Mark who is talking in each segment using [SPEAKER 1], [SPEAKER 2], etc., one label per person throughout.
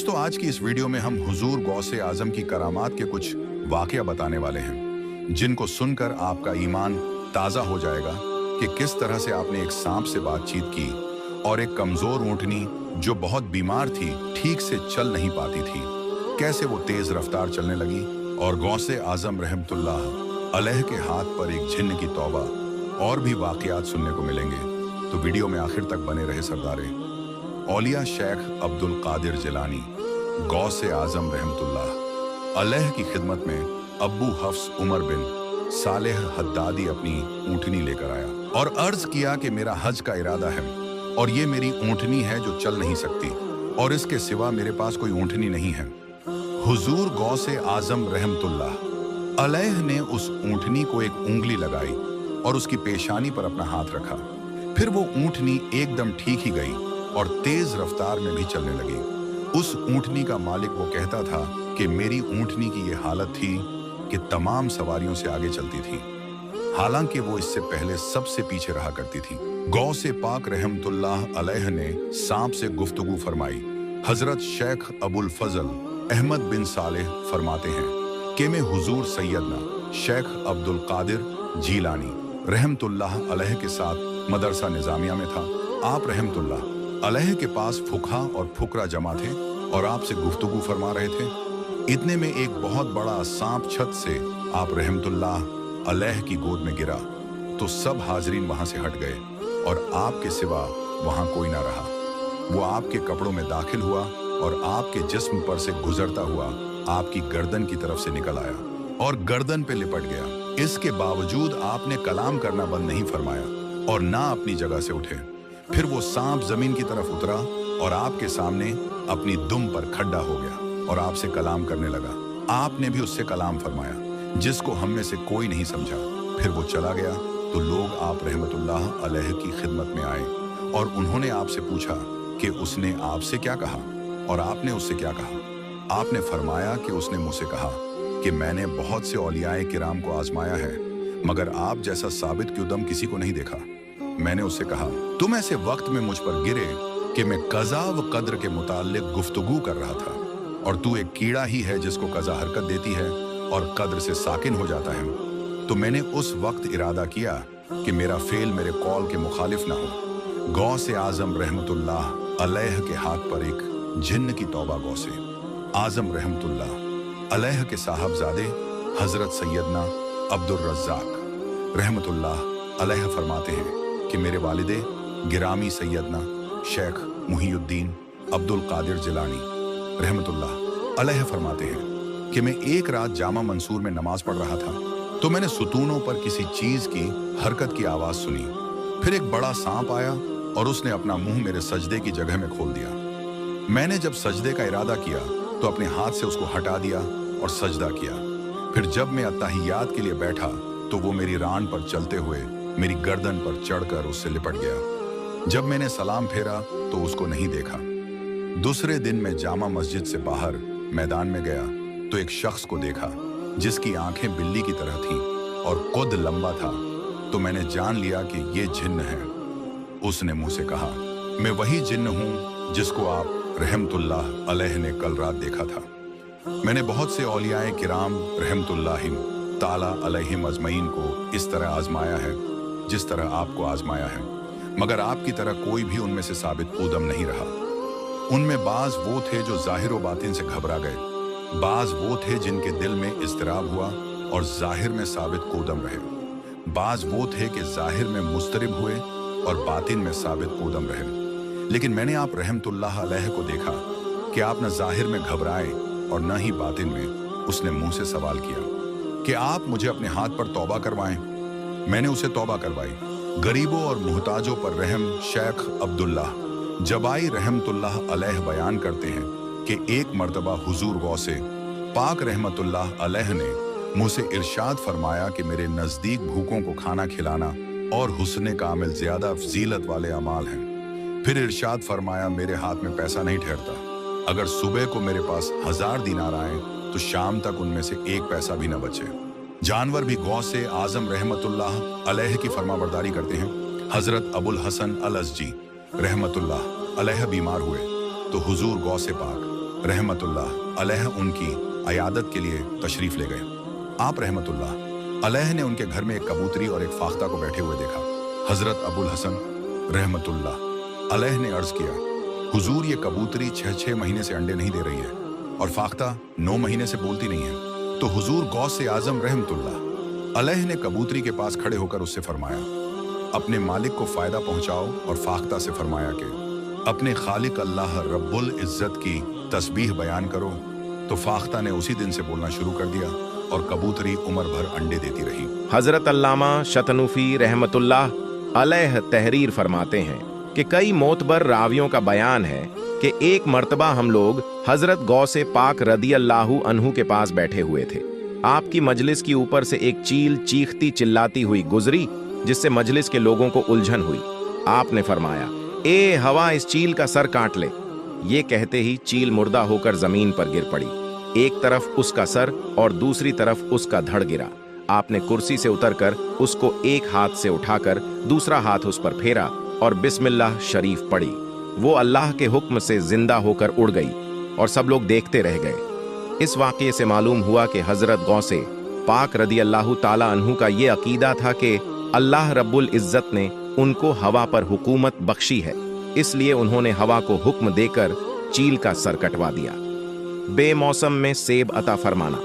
[SPEAKER 1] दोस्तों, आज की इस वीडियो में हम हुजूर गौसे आजम की करामात के कुछ वाकया बताने वाले हैं, जिनको सुनकर आपका ईमान ताज़ा हो जाएगा कि किस तरह से आपने एक सांप से बातचीत की और एक कमज़ोर ऊँटनी जो बहुत बीमार थी, ठीक से चल नहीं पाती थी, कैसे वो तेज़ रफ्तार चलने लगी और गौसे आजम रहमतुल्लाह अलैह के हाथ पर एक जिन्न की तौबा और भी वाकयात सुनने को मिलेंगे। तो वीडियो में आखिर तक बने रहे सरदारे। औलिया शेख अब्दुल कादिर जिलानी गौसे आजम रहमतुल्लाह अलैह की खिदमत में अब्बू हफ्स उमर बिन सालेह हद्दादी अपनी ऊँटनी लेकर आया और अर्ज किया कि मेरा हज का इरादा है और ये मेरी ऊँटनी है जो चल नहीं सकती और इसके सिवा मेरे पास कोई ऊँटनी नहीं है। हुजूर गौसे आजम रहमतुल्लाह अलैह ने उस ऊँटनी को एक उंगली लगाई और उसकी पेशानी पर अपना हाथ रखा। फिर वो ऊँटनी एकदम ठीक ही गई और तेज रफ्तार में भी चलने लगी। उस ऊँटनी का मालिक वो कहता था कि मेरी ऊँटनी की ये हालत थी कि तमाम सवारियों से आगे चलती थी, हालांकि वो इससे पहले सबसे पीछे रहा करती थी। गौसे पाक रहमतुल्लाह अलैह ने सांप से गुफ्तगू फरमाई। हजरत शेख अबुल फजल अहमद बिन सालेह फरमाते हैं कि मैं हुजूर सैयदना शेख अब्दुल कादिर जीलानी रहमतुल्लाह अलैह के साथ मदरसा निजामिया में था। आप रहमतुल्लाह अलैह के पास फुकहा और फुकरा जमा थे और आपसे गुफ्तगू फरमा रहे थे। इतने में एक बहुत बड़ा सांप छत से आप रहमतुल्लाह अलैह की गोद में गिरा तो सब हाजरीन वहां से हट गए और आपके सिवा वहां कोई ना रहा। वो आपके कपड़ों में दाखिल हुआ और आपके जिस्म पर से गुजरता हुआ आपकी गर्दन की तरफ से निकल आया और गर्दन पे लिपट गया। इसके बावजूद आपने कलाम करना बंद नहीं फरमाया और ना अपनी जगह से उठे। फिर वो सांप जमीन की तरफ उतरा और आपके सामने अपनी दुम पर खड्डा हो गया और आपसे कलाम करने लगा। आपने भी उससे कलाम फरमाया जिसको हम में से कोई नहीं समझा। फिर वो चला गया तो लोग आप रहमतुल्लाह अलैह की खिदमत में आए और उन्होंने आपसे पूछा कि उसने आपसे क्या कहा और आपने उससे क्या कहा। आपने फरमाया कि उसने मुझसे कहा कि मैंने बहुत से औलियाए किराम को आजमाया है मगर आप जैसा साबित क्युदम किसी को नहीं देखा। मैंने उससे कहा तुम ऐसे वक्त में मुझ पर गिरे कि मैं कज़ा व कद्र के मुताल्लिक गुफ्तगू कर रहा था और तू एक कीड़ा ही है जिसको कज़ा हरकत देती है और कद्र से साकिन हो जाता है। तो मैंने उस वक्त इरादा किया कि मेरा फेल मेरे कौल के मुखालिफ ना हो। गौसे आजम रहमतुल्लाह अलैह के हाथ पर एक जिन्न की तौबा। गौसे आजम रहमतुल्लाह अलैह के साहबजादे हजरत सैयदना अब्दुल रज़्ज़ाक रहमतुल्लाह अलैह फरमाते हैं कि मेरे वालिदे गिरामी सैयदना शेख मुहीउद्दीन अब्दुल कादिर जिलानी रहमतुल्लाह अलैह फरमाते हैं कि मैं एक रात जामा मंसूर में नमाज पढ़ रहा था तो मैंने सुतूनों पर किसी चीज की हरकत की आवाज सुनी। फिर एक बड़ा सांप आया और उसने अपना मुंह मेरे सजदे की जगह में खोल दिया। मैंने जब सजदे का इरादा किया तो अपने हाथ से उसको हटा दिया और सजदा किया। फिर जब मैं अत्ताहियात के लिए बैठा तो वो मेरी रान पर चलते हुए मेरी गर्दन पर चढ़कर उससे लिपट गया। जब मैंने सलाम फेरा तो उसको नहीं देखा। दूसरे दिन मैं जामा मस्जिद से बाहर मैदान में गया तो एक शख्स को देखा जिसकी आंखें बिल्ली की तरह थीं और कद लंबा था। तो मैंने जान लिया कि ये जिन्न है। उसने मुझसे कहा मैं वही जिन्न हूँ जिसको आप रहमतुल्लाह अलैह ने कल रात देखा था। मैंने बहुत से औलियाए किराम रहमतुल्लाह ताला अलैहिम अजमईन को इस तरह आजमाया है जिस तरह आपको आजमाया है, मगर आपकी तरह कोई भी उनमें से साबित कूदम नहीं रहा। उनमें बाज वो थे जो जाहिर व बातिन से घबरा गए, बाज वो थे जिनके दिल में इज़्तिराब हुआ और जाहिर में साबित कूदम रहे, बाज वो थे कि जाहिर में मुस्तरिब हुए और बातिन में साबित कूदम रहे। लेकिन मैंने आप रहमतुल्लाह अलैह को देखा कि आप न जाहिर में घबराए और न ही बातिन में। उसने मुंह से सवाल किया कि आप मुझे अपने हाथ पर तौबा करवाएं। मैंने उसे तौबा करवाई। गरीबों और मुहताजों पर रहम शेख अब्दुल्लाह जबाई रहमतुल्लाह अलैह बयान करते हैं कि एक मर्तबा हुजूर गौसे पाक रहमतुल्लाह अलैह ने मुझसे इरशाद फरमाया कि मेरे नज़दीक भूखों को खाना खिलाना और हुस्ने कामिल ज़्यादा फजीलत वाले अमाल हैं। फिर इरशाद फरमाया मेरे हाथ में पैसा नहीं ठहरता, अगर सुबह को मेरे पास 1000 दिनार आए तो शाम तक उनमें से एक पैसा भी न बचे। जानवर भी गौसे आजम रहमतुल्लाह अलैह की फरमाबरदारी करते हैं। हजरत अबुल हसन अल अज़जी रहमतुल्लाह अलैह बीमार हुए तो हुजूर गौसे पाक रहमतुल्लाह अलैह उनकी अयादत के लिए तशरीफ ले गए। आप रहमतुल्लाह अलैह ने उनके घर में एक कबूतरी और एक फाख्ता को बैठे हुए देखा। हजरत अबुल हसन रहमतुल्लाह अलैह ने अर्ज किया, हुजूर ये कबूतरी 6-6 महीने से अंडे नहीं दे रही है और फाख्ता 9 महीने से बोलती नहीं है। तो हुजूर गौसे आजम रहमतुल्लाह अलैह ने कबूतरी के पास खड़े होकर उससे फरमाया, अपने मालिक को फायदा पहुंचाओ, और फाख्ता से फरमाया कि अपने खालिक अल्लाह रब्बुल इज्जत की तस्बीह बयान करो। तो फाख्ता ने उसी दिन से बोलना शुरू कर दिया और कबूतरी उम्र भर अंडे देती रही।
[SPEAKER 2] हजरत अल्लामा शतनूफी रहमतुल्लाह अलैह तहरीर फरमाते हैं कि कई मोतबर रावियों का बयान है कि एक मर्तबा हम लोग हजरत गौसे पाक रदी अल्लाहु अन्हु के पास बैठे हुए थे। आपकी मजलिस की ऊपर से एक चील चीखती चिल्लाती हुई गुजरी, जिससे मजलिस के लोगों को उलझन हुई। आपने फरमाया, ए हवा, इस चील का सर काट ले। ये कहते ही चील मुर्दा होकर जमीन पर गिर पड़ी। एक तरफ उसका सर और दूसरी तरफ उसका धड़ गिरा। आपने कुर्सी से उतरकर उसको एक हाथ से उठाकर दूसरा हाथ उस पर फेरा और बिस्मिल्लाह शरीफ पढ़ी। वो अल्लाह के हुक्म से जिंदा होकर उड़ गई और सब लोग देखते रह गए। इस वाक़ये से मालूम हुआ कि हजरत गौसे पाक रदी अल्लाह ताला अन्हु का ये अकीदा था कि अल्लाह रब्बुल इज्जत ने उनको हवा पर हुकूमत बख्शी है, इसलिए उन्होंने हवा को हुक्म देकर चील का सर कटवा दिया। बेमौसम में सेब अता फरमाना।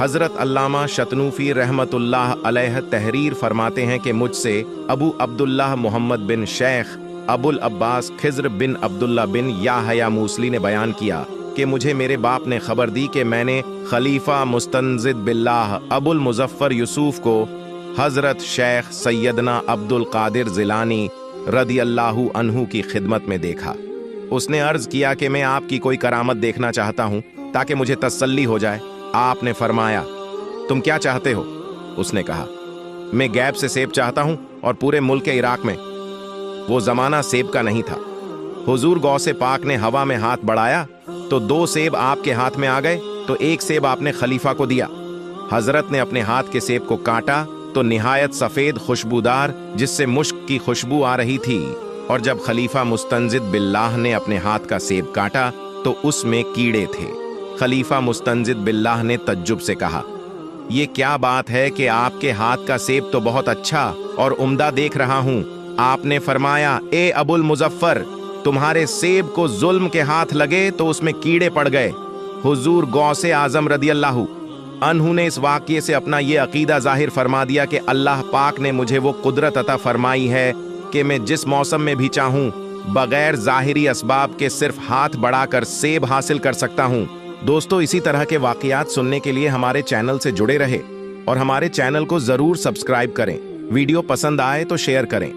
[SPEAKER 2] हजरत अल्लामा शतनूफी रहमतुल्लाह अलैह तहरीर फरमाते हैं कि मुझसे अबू अब्दुल्लाह मोहम्मद बिन शेख अबुल अब्बास खिज्र बिन अब्दुल्ला बिन याहया मूसली ने बयान किया कि मुझे मेरे बाप ने खबर दी कि मैंने खलीफा मुस्तंजिद बिल्लाह अबुल मुजफ्फर यूसुफ को हजरत शेख सैयदना अब्दुल कादिर जिलानी रदी अल्लाहु अन्हु की खिदमत में देखा। उसने अर्ज किया कि मैं आपकी कोई करामत देखना चाहता हूँ ताकि मुझे तसल्ली हो जाए। आपने फरमाया, तुम क्या चाहते हो? उसने कहा, मैं गैब से सेब चाहता हूँ और पूरे मुल्क के इराक में। वो जमाना सेब का नहीं था। हुजूर गौसे पाक ने हवा में हाथ बढ़ाया तो 2 सेब आपके हाथ में आ गए, तो एक सेब आपने खलीफा को दिया। हजरत ने अपने हाथ के सेब को काटा तो निहायत सफेद खुशबूदार, जिससे मुश्क की खुशबू आ रही थी, और जब खलीफा मुस्तंजिद बिल्लाह ने अपने हाथ का सेब काटा तो उसमें कीड़े थे। खलीफा मुस्तंजिद बिल्लाह ने तज्जुब से कहा, ये क्या बात है कि आपके हाथ का सेब तो बहुत अच्छा और उम्दा देख रहा हूँ। आपने फरमाया, ए अबुल मुजफ्फर, तुम्हारे सेब को जुल्म के हाथ लगे तो उसमें कीड़े पड़ गए। हुजूर गौसे आजम रदी अल्लाहु अन्हु ने इस वाक़ये से अपना ये अकीदा जाहिर फरमा दिया कि अल्लाह पाक ने मुझे वो कुदरत अता फरमाई है कि मैं जिस मौसम में भी चाहूँ बगैर ज़ाहिरी असबाब के सिर्फ हाथ बढ़ाकर सेब हासिल कर सकता हूँ। दोस्तों, इसी तरह के वाक़यात सुनने के लिए हमारे चैनल से जुड़े रहे और हमारे चैनल को ज़रूर सब्सक्राइब करें। वीडियो पसंद आए तो शेयर करें।